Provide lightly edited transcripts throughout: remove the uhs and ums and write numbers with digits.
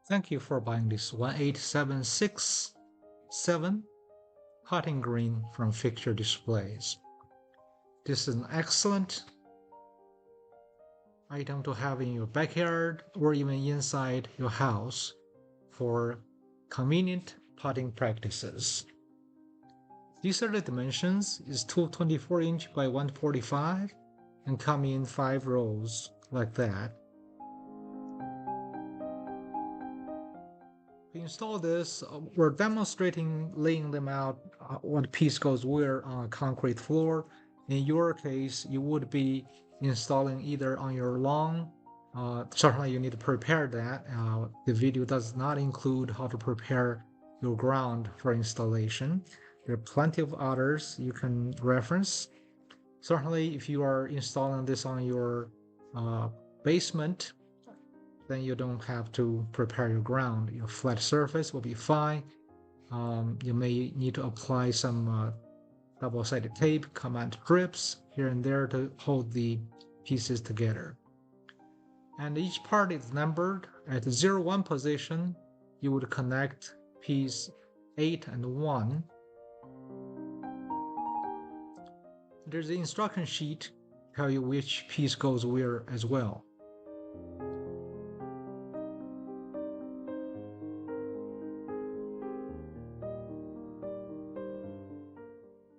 Thank you for buying this 18767 potting green from Fixture Displays. This is an excellent item to have in your backyard or even inside your house for convenient potting practices. These are the dimensions. It's 224 inch by 145 and come in 5 rows like that. To install this, we're demonstrating laying them out when the piece goes where on a concrete floor. In your case, you would be installing either on your lawn. Certainly you need to prepare that. The video does not include how to prepare your ground for installation. There are plenty of others you can reference. Certainly if you are installing this on your basement, then you don't have to prepare your ground. Your flat surface will be fine. You may need to apply some double-sided tape, cement strips here and there to hold the pieces together. And each part is numbered. At the 0, 1 position, you would connect piece 8 and 1. There's the instruction sheet tell you which piece goes where as well.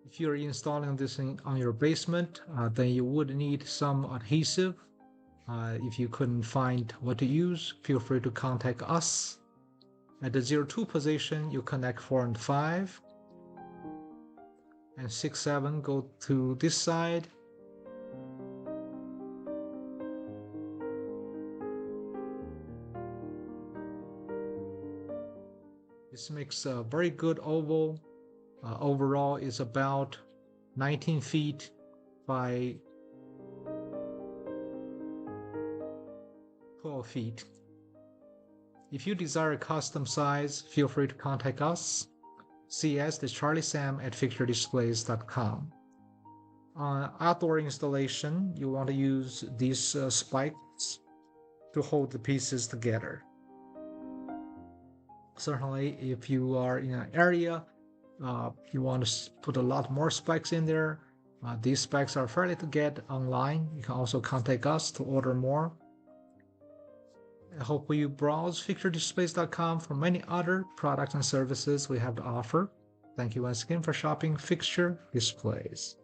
If you're installing this on your basement, then you would need some adhesive. If you couldn't find what to use, feel free to contact us. At the 0, 2 position, you connect 4 and 5. And 6, 7 go to this side. This makes a very good oval. Overall is about 19 feet by 12 feet. If you desire a custom size, feel free to contact us. CS is charliesam@fixturedisplays.com. Outdoor installation, you want to use these spikes to hold the pieces together. Certainly, if you are in an area you want to put a lot more specs in there. These specs are fairly to get online. You can also contact us to order more. I hope you browse fixturedisplays.com for many other products and services we have to offer. Thank you once again for shopping Fixture Displays.